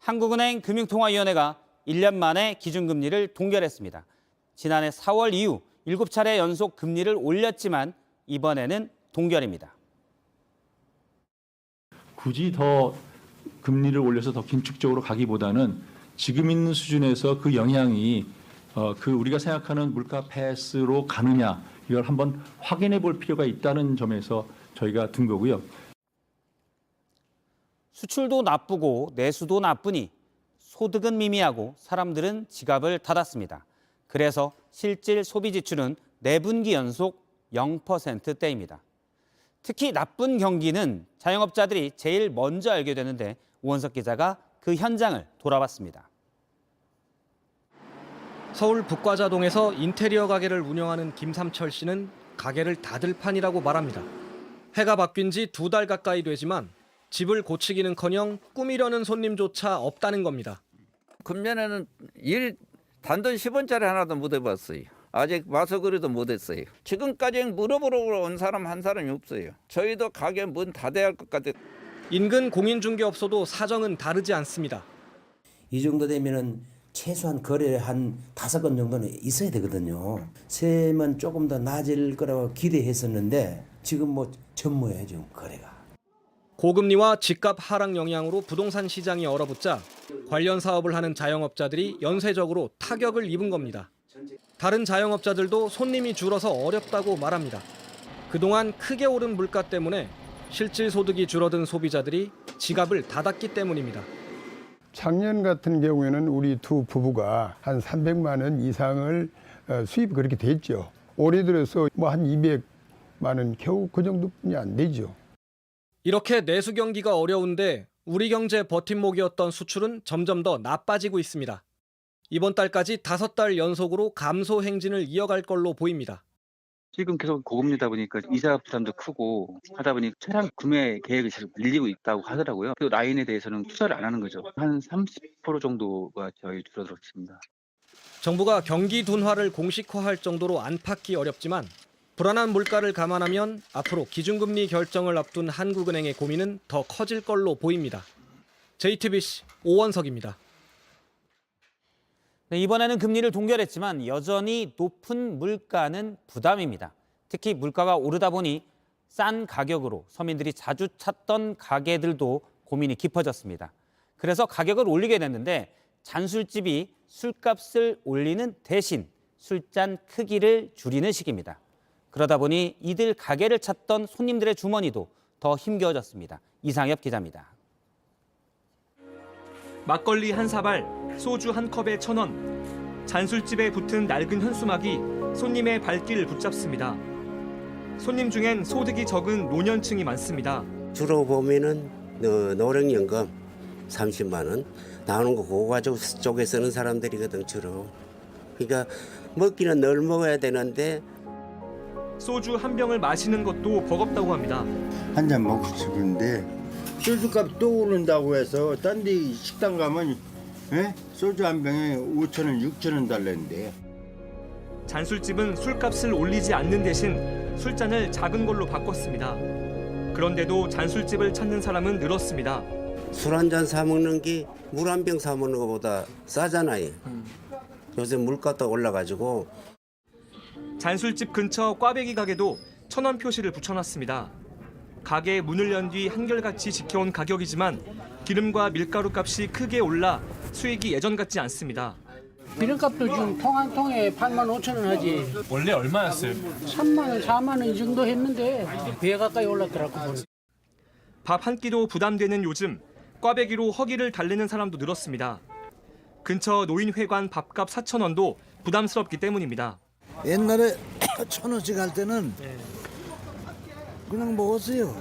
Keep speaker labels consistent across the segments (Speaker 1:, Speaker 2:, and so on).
Speaker 1: 한국은행 금융통화위원회가 1년 만에 기준금리를 동결했습니다. 지난해 4월 이후 7차례 연속 금리를 올렸지만 이번에는 동결입니다.
Speaker 2: 굳이 더 금리를 올려서 더 긴축적으로 가기보다는 지금 있는 수준에서 그 영향이 우리가 생각하는 물가 패스로 가느냐 이걸 한번 확인해 볼 필요가 있다는 점에서 저희가 든 거고요.
Speaker 1: 수출도 나쁘고 내수도 나쁘니 소득은 미미하고 사람들은 지갑을 닫았습니다. 그래서 실질 소비 지출은 4분기 연속 0%대입니다. 특히 나쁜 경기는 자영업자들이 제일 먼저 알게 되는데 우원석 기자가 그 현장을 돌아봤습니다.
Speaker 3: 서울 북과자동에서 인테리어 가게를 운영하는 김삼철 씨는 가게를 닫을 판이라고 말합니다. 해가 바뀐 지 2달 가까이 되지만 집을 고치기는커녕 꾸미려는 손님조차 없다는 겁니다.
Speaker 4: 금년에는 단돈 10원짜리 하나도 못 해봤어요. 아직 마서거리도 못 했어요. 지금까지 물어보러 온 사람 한 사람이 없어요. 저희도 가게 문 닫아야 할 것 같아요.
Speaker 3: 인근 공인중개업소도 사정은 다르지 않습니다.
Speaker 5: 이 정도 되면은 최소한 거래 한 5건 정도는 있어야 되거든요. 세만 조금 더 낮을 거라고 기대했었는데 지금 전무해요, 지금 거래가.
Speaker 3: 고금리와 집값 하락 영향으로 부동산 시장이 얼어붙자 관련 사업을 하는 자영업자들이 연쇄적으로 타격을 입은 겁니다. 다른 자영업자들도 손님이 줄어서 어렵다고 말합니다. 그동안 크게 오른 물가 때문에 실질 소득이 줄어든 소비자들이 지갑을 닫았기 때문입니다.
Speaker 6: 작년 같은 경우에는 우리 두 부부가 한 300만 원 이상을 수입이 그렇게 됐죠. 올해 들어서 한 200만 원 겨우 그 정도뿐이 안 되죠.
Speaker 3: 이렇게 내수 경기가 어려운데 우리 경제 버팀목이었던 수출은 점점 더 나빠지고 있습니다. 이번 달까지 5달 연속으로 감소 행진을 이어갈 걸로 보입니다.
Speaker 7: 지금 계속 고금리다 보니까 이자 부담도 크고 하다 보니 차량 구매 계획이 잘 밀리고 있다고 하더라고요. 그 라인에 대해서는 투자를 안 하는 거죠. 한 30% 정도가 저희 줄어들었습니다.
Speaker 3: 정부가 경기 둔화를 공식화할 정도로 안팎이 어렵지만 불안한 물가를 감안하면 앞으로 기준금리 결정을 앞둔 한국은행의 고민은 더 커질 걸로 보입니다. JTBC 오원석입니다.
Speaker 1: 네, 이번에는 금리를 동결했지만 여전히 높은 물가는 부담입니다. 특히 물가가 오르다 보니 싼 가격으로 서민들이 자주 찾던 가게들도 고민이 깊어졌습니다. 그래서 가격을 올리게 됐는데 잔술집이 술값을 올리는 대신 술잔 크기를 줄이는 식입니다. 그러다 보니 이들 가게를 찾던 손님들의 주머니도 더 힘겨워졌습니다. 이상엽 기자입니다.
Speaker 8: 막걸리 한 사발, 소주 한 컵에 1,000원. 잔술집에 붙은 낡은 현수막이 손님의 발길을 붙잡습니다. 손님 중엔 소득이 적은 노년층이 많습니다.
Speaker 9: 주로 보면은 노령연금 30만 원 나오는 거 고가족 쪽에 쓰는 사람들이거든 주로. 그러니까 먹기는 늘 먹어야 되는데
Speaker 8: 소주 한 병을 마시는 것도 버겁다고 합니다.
Speaker 10: 한 잔 먹고 싶은데 소주값 또 오른다고 해서 딴 데 식당 가면 소주 한 병에 5,000원, 6,000원 달랬는데.
Speaker 8: 잔술집은 술값을 올리지 않는 대신 술잔을 작은 걸로 바꿨습니다. 그런데도 잔술집을 찾는 사람은 늘었습니다.
Speaker 9: 술 한 잔 사 먹는 게 물 한 병 사 먹는 것보다 싸잖아요. 요새 물가도 올라가지고.
Speaker 8: 잔술집 근처 꽈배기 가게도 1,000원 표시를 붙여놨습니다. 가게 문을 연 뒤 한결같이 지켜온 가격이지만 기름과 밀가루 값이 크게 올라 수익이 예전 같지 않습니다.
Speaker 11: 기름값도 지금 통 한 통에 85,000원 하지.
Speaker 8: 원래 얼마였어요?
Speaker 11: 3만 원, 4만 원 이 정도 했는데 배 가까이 올랐더라고.
Speaker 8: 밥 한 끼도 부담되는 요즘 꽈배기로 허기를 달래는 사람도 늘었습니다. 근처 노인회관 밥값 4,000원도 부담스럽기 때문입니다.
Speaker 12: 옛날에 1,000원씩 할 때는 그냥 먹었어요.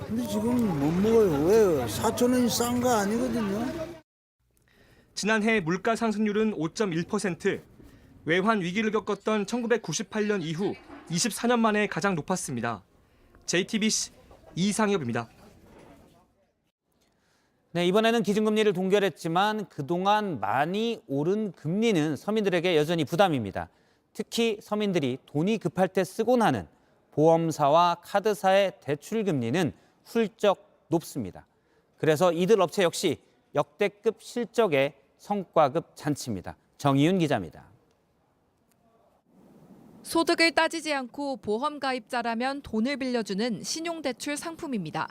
Speaker 12: 근데 지금 못 먹어요. 왜? 4,000원이 싼 거 아니거든요.
Speaker 8: 지난해 물가 상승률은 5.1%, 외환 위기를 겪었던 1998년 이후 24년 만에 가장 높았습니다. JTBC 이상엽입니다.
Speaker 1: 네, 이번에는 기준금리를 동결했지만 그동안 많이 오른 금리는 서민들에게 여전히 부담입니다. 특히 서민들이 돈이 급할 때 쓰곤 하는 보험사와 카드사의 대출 금리는 훌쩍 높습니다. 그래서 이들 업체 역시 역대급 실적의 성과급 잔치입니다. 정희윤 기자입니다.
Speaker 13: 소득을 따지지 않고 보험 가입자라면 돈을 빌려주는 신용대출 상품입니다.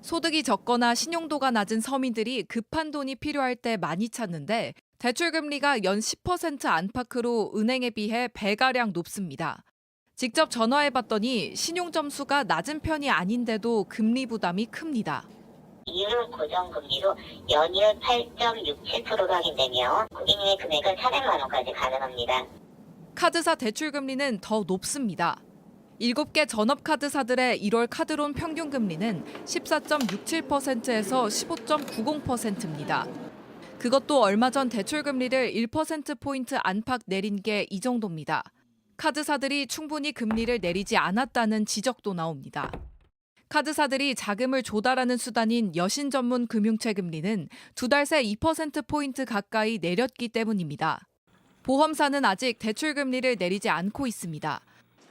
Speaker 13: 소득이 적거나 신용도가 낮은 서민들이 급한 돈이 필요할 때 많이 찾는데 대출 금리가 연 10% 안팎으로 은행에 비해 배가량 높습니다. 직접 전화해봤더니 신용 점수가 낮은 편이 아닌데도 금리 부담이 큽니다.
Speaker 14: 이율 고정금리로 연이율 8.67%로 확인되며 고객님의 금액은 400만 원까지 가능합니다.
Speaker 13: 카드사 대출 금리는 더 높습니다. 7개 전업카드사들의 1월 카드론 평균 금리는 14.67%에서 15.90%입니다. 그것도 얼마 전 대출 금리를 1%포인트 안팎 내린 게 이 정도입니다. 카드사들이 충분히 금리를 내리지 않았다는 지적도 나옵니다. 카드사들이 자금을 조달하는 수단인 여신 전문 금융채 금리는 2달 새 2%포인트 가까이 내렸기 때문입니다. 보험사는 아직 대출 금리를 내리지 않고 있습니다.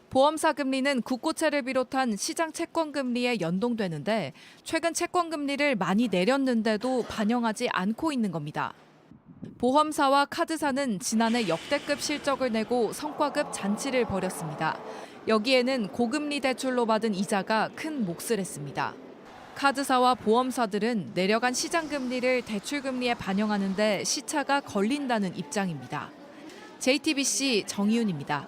Speaker 13: 보험사 금리는 국고채를 비롯한 시장 채권 금리에 연동되는데 최근 채권 금리를 많이 내렸는데도 반영하지 않고 있는 겁니다. 보험사와 카드사는 지난해 역대급 실적을 내고 성과급 잔치를 벌였습니다. 여기에는 고금리 대출로 받은 이자가 큰 몫을 했습니다. 카드사와 보험사들은 내려간 시장 금리를 대출 금리에 반영하는데 시차가 걸린다는 입장입니다. JTBC 정희윤입니다.